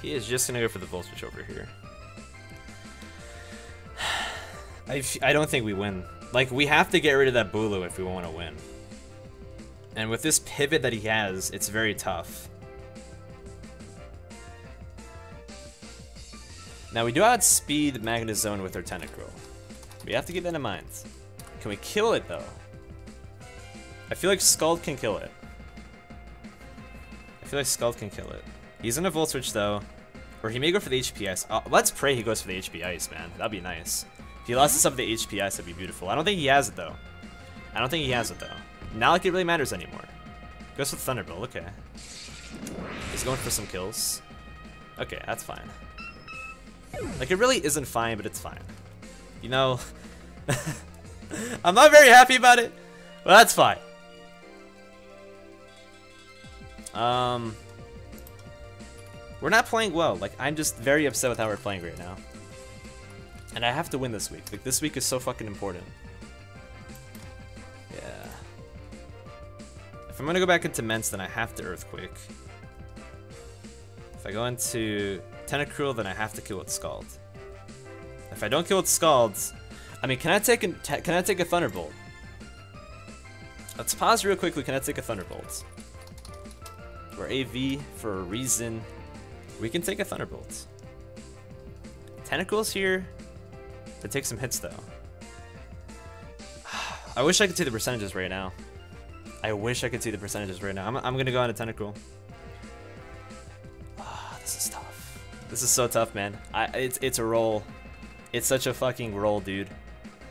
He is just gonna go for the Volt Switch over here. I don't think we win. Like, we have to get rid of that Bulu if we want to win. And with this pivot that he has, it's very tough. Now, we do outspeed Magnezone with our Tentacruel. We have to keep that in mind. Can we kill it, though? I feel like Scald can kill it. I feel like Scald can kill it. He's gonna Volt Switch, though. Or he may go for the HP Ice. Let's pray he goes for the HP Ice, man. That'd be nice. If he lost us up the HP Ice, that'd be beautiful. I don't think he has it, though. I don't think he has it, though. Not like it really matters anymore. Goes with Thunderbolt, okay. He's going for some kills. Okay, that's fine. Like, it really isn't fine, but it's fine. You know, I'm not very happy about it, but that's fine. We're not playing well. Like, I'm just very upset with how we're playing right now. And I have to win this week. Like, this week is so fucking important. Yeah. If I'm gonna go back into Mence, then I have to Earthquake. If I go into Tentacruel, then I have to kill with Scald. If I don't kill with Scald, I mean, can I take a Thunderbolt? Let's pause real quickly. Can I take a Thunderbolt? We're AV for a reason. We can take a Thunderbolt. Tentacruel's here to take some hits, though. I wish I could see the percentages right now. I wish I could see the percentages right now. I'm gonna go on a Tentacruel. This is tough. This is so tough, man. It's a roll. It's such a fucking roll, dude.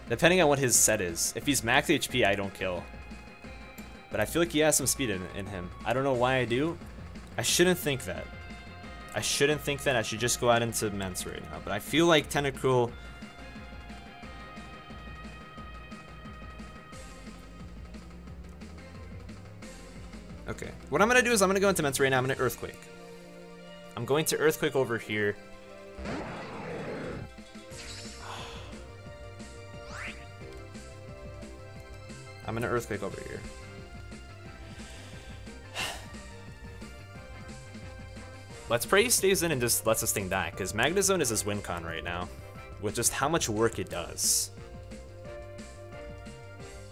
Depending on what his set is. If he's max HP, I don't kill. But I feel like he has some speed in him. I don't know why I do. I shouldn't think that. I shouldn't think that. I should just go out into Mence right now. But I feel like Tentacruel... Okay. What I'm going to do is I'm going to go into Mence right now. I'm going to Earthquake. I'm going to Earthquake over here. I'm going to Earthquake over here. Let's pray he stays in and just lets this thing die, because Magnezone is his win con right now, with just how much work it does.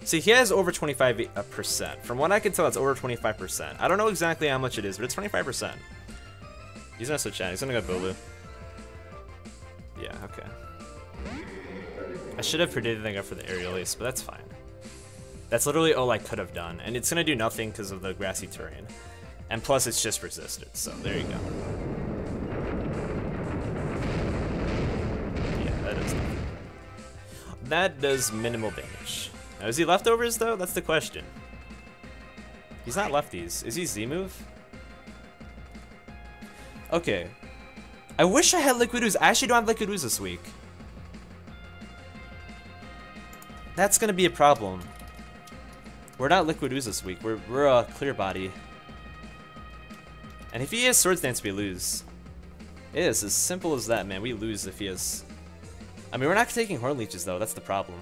See, he has over 25%. From what I can tell, it's over 25%. I don't know exactly how much it is, but it's 25%. He's gonna switch out. He's gonna go Bulu. Yeah, okay. I should have predicted they go for the Aerial Ace, but that's fine. That's literally all I could have done, and it's gonna do nothing because of the grassy terrain. And plus, it's just resisted, so there you go. Yeah, that does nothing. That does minimal damage. Now, is he leftovers, though? That's the question. He's not lefties. Is he Z-move? Okay. I wish I had Liquid Ooze. I actually don't have Liquid Ooze this week. That's gonna be a problem. We're not Liquid Ooze this week. We're a Clear Body. And if he has Swords Dance, we lose. It is as simple as that, man. We lose if he has... I mean, we're not taking Horn Leeches, though. That's the problem.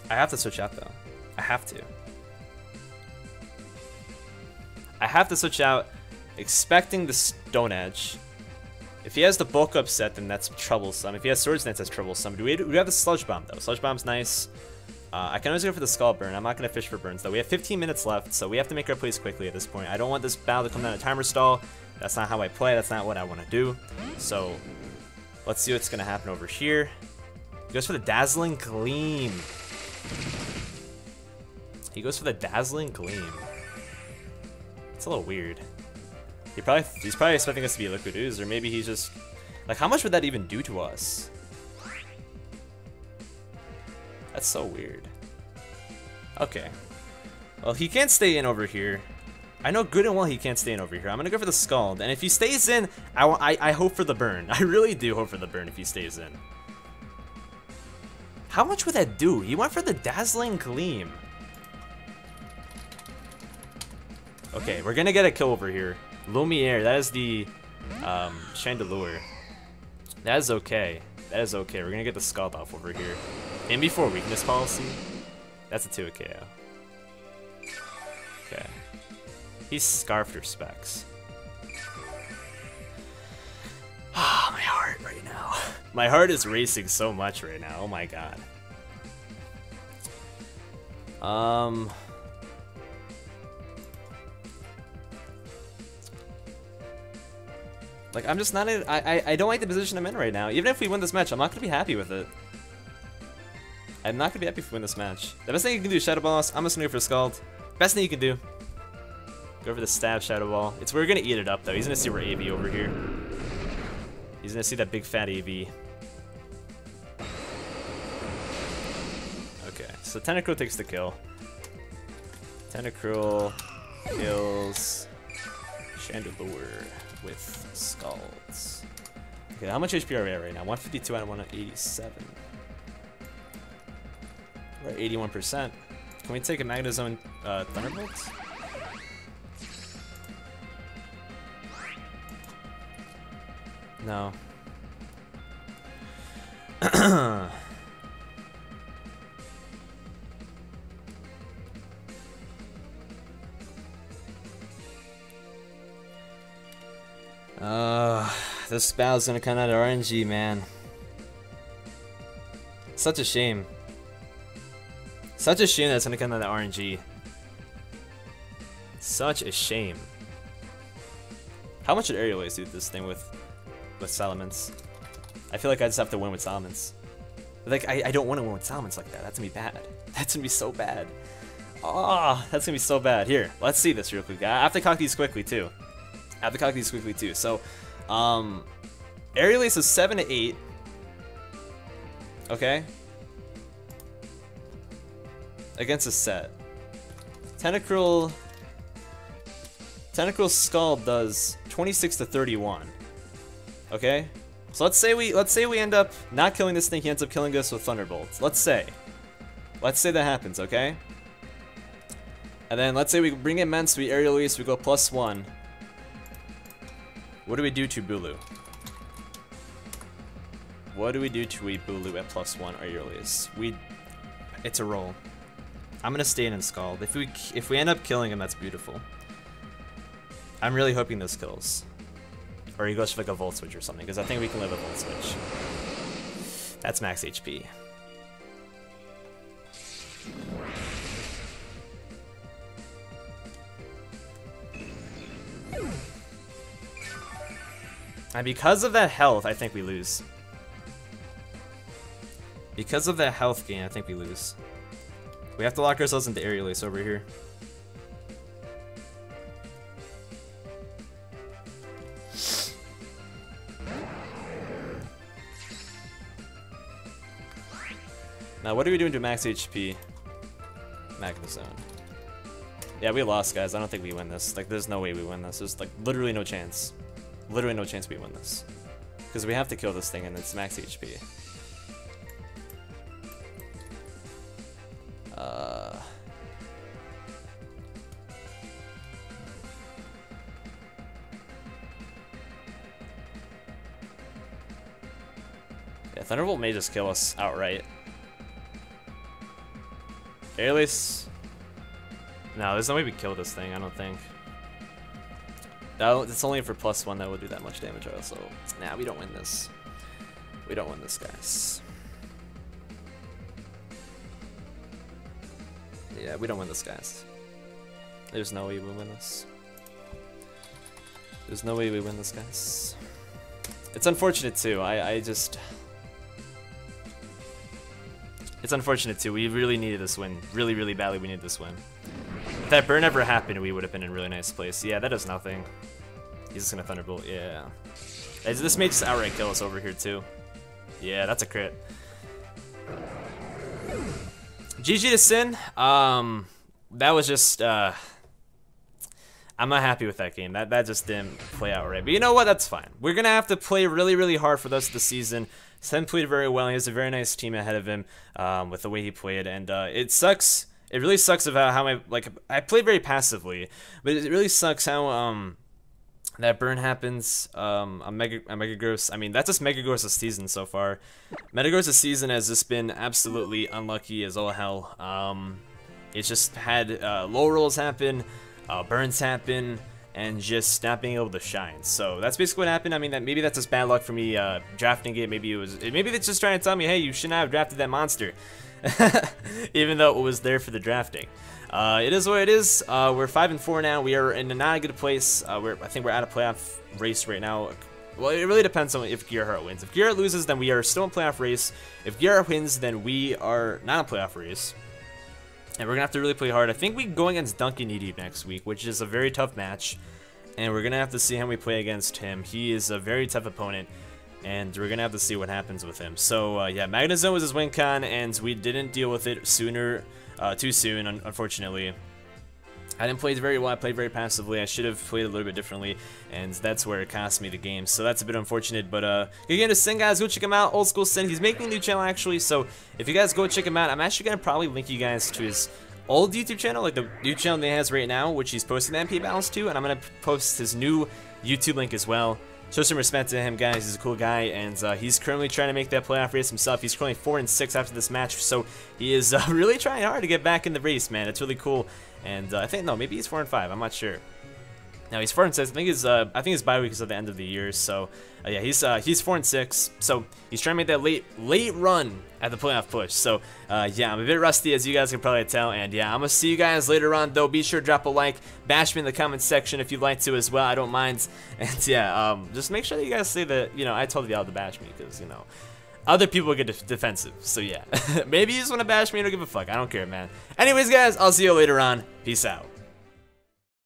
I have to switch out though. I have to. I have to switch out, expecting the Stone Edge. If he has the bulk up set, then that's troublesome. If he has Swords Dance, that's troublesome. Do we have the Sludge Bomb though? Sludge Bomb's nice. I can always go for the Skull Burn. I'm not going to fish for burns though. We have 15 minutes left, so we have to make our plays quickly at this point. I don't want this battle to come down to timer stall. That's not how I play. That's not what I want to do. So let's see what's going to happen over here. He goes for the Dazzling Gleam. He goes for the Dazzling Gleam. It's a little weird. He's probably expecting us to be Liquid Ooze, or maybe he's just... Like, how much would that even do to us? That's so weird. Okay. Well, he can't stay in over here. I know good and well he can't stay in over here. I'm gonna go for the Scald, and if he stays in, I hope for the burn. I really do hope for the burn if he stays in. How much would that do? He went for the Dazzling Gleam. Okay, we're gonna get a kill over here. Lumiere, that is the Chandelure. That is okay. That is okay. We're gonna get the Scald off over here. In before weakness policy. That's a 2 KO. Okay. He's Scarfed or Specs. Ah, my heart right now. My heart is racing so much right now. Oh my god. Like, I'm just not in, I don't like the position I'm in right now. Even if we win this match, I'm not gonna be happy with it. I'm not gonna be happy if we win this match. The best thing you can do is Shadow Ball us. I'm just gonna go for Scald. Best thing you can do. Go for the Stab Shadow Ball. We're gonna eat it up though. He's gonna see we're AV over here. He's gonna see that big fat AV. Okay, so Tentacruel takes the kill. Tentacruel kills Chandelure with Scalds. Okay, how much HP are we at right now? 152 out of 187. We're at 81%. Can we take a Magnezone Thunderbolt? No. This battle's gonna come out of RNG, man. Such a shame. Such a shame that it's gonna come out of RNG. Such a shame. How much should Aerial Ace do this thing with Salamence? I feel like I just have to win with Salamence. Like, I don't want to win with Salamence like that. That's gonna be bad. That's gonna be so bad. Oh, that's gonna be so bad. Here, let's see this real quick. I have to cock these quickly too. So, Aerial Ace is 7 to 8. Okay. Against a set. Tentacruel Scald does 26 to 31. Okay? So let's say we end up not killing this thing, he ends up killing us with Thunderbolts. Let's say that happens, okay? And then let's say we bring in Mence, we Aerial Ace, we go +1. What do we do to Bulu? What do we do to a Bulu at +1 Aerial Ace? It's a roll. I'm gonna stay in and Scald. If we end up killing him, that's beautiful. I'm really hoping this kills. Or he goes for like a Volt Switch or something, because I think we can live a Volt Switch. That's max HP. And because of that health, I think we lose. Because of that health gain, I think we lose. We have to lock ourselves into Aerial Ace over here. Now, what are we doing to max HP? Magnezone. Yeah, we lost, guys. I don't think we win this. Like, there's no way we win this. There's, like, literally no chance. Literally no chance we win this. Because we have to kill this thing and it's max HP. Yeah, Thunderbolt may just kill us outright. At least... No, there's no way we kill this thing, I don't think. No, it's only for +1 that would do that much damage, so... Nah, we don't win this. We don't win this, guys. Yeah, we don't win this, guys. There's no way we win this. There's no way we win this, guys. It's unfortunate, too. I just... It's unfortunate, too. We really needed this win. Really, really badly we needed this win. If that burn never happened, we would have been in a really nice place. Yeah, that does nothing. He's just gonna Thunderbolt. Yeah. This may just outright kill us over here, too. Yeah, that's a crit. GG to Sin. That was just... I'm not happy with that game. That just didn't play out right. But you know what? That's fine. We're going to have to play really, really hard for the rest of the season. Sin played very well. He has a very nice team ahead of him with the way he played. And it sucks. It really sucks about how I played very passively. But it really sucks how that burn happens on Mega Gross. I mean, that's just Mega Gross' season so far. Mega Gross' season has just been absolutely unlucky as all hell. It's just had low rolls happen. Burns happen, and just not being able to shine. So that's basically what happened. I mean, maybe that's just bad luck for me drafting it. Maybe it's just trying to tell me, hey, you should not have drafted that monster, even though it was there for the drafting. It is what it is. We're 5-4 now. We are in a not a good place. I think we're out of playoff race right now. Well, it really depends on if Gearhart wins. If Gearhart loses, then we are still in playoff race. If Gearhart wins, then we are not in playoff race. And we're going to have to really play hard. I think we go against Duncan Edie next week, which is a very tough match. And we're going to have to see how we play against him. He is a very tough opponent, and we're going to have to see what happens with him. So, yeah, Magnezone was his win con, and we didn't deal with it too soon, unfortunately. I didn't play very well. I played very passively. I should have played a little bit differently, and that's where it cost me the game. So that's a bit unfortunate, but again, to Sin, guys, go check him out. OldSchoolSin. He's making a new channel, actually, so if you guys go check him out, I'm actually going to probably link you guys to his old YouTube channel, like the new channel that he has right now, which he's posting the NPA battles to, and I'm going to post his new YouTube link as well. Show some respect to him, guys. He's a cool guy, and he's currently trying to make that playoff race himself. He's currently 4-6 after this match, so he is really trying hard to get back in the race, man. It's really cool, and I think, no, maybe he's 4-5. I'm not sure. No, he's 4-6. I think his bye week is at the end of the year, so yeah, he's 4-6. So he's trying to make that late run at the playoff push. So yeah, I'm a bit rusty, as you guys can probably tell, and yeah, I'm gonna see you guys later on. Though, be sure to drop a like, bash me in the comments section if you'd like to as well. I don't mind, and yeah, just make sure that you guys say that I told y'all to bash me, because other people get defensive. So yeah, maybe you just want to bash me. I don't give a fuck. I don't care, man. Anyways, guys, I'll see you later on. Peace out.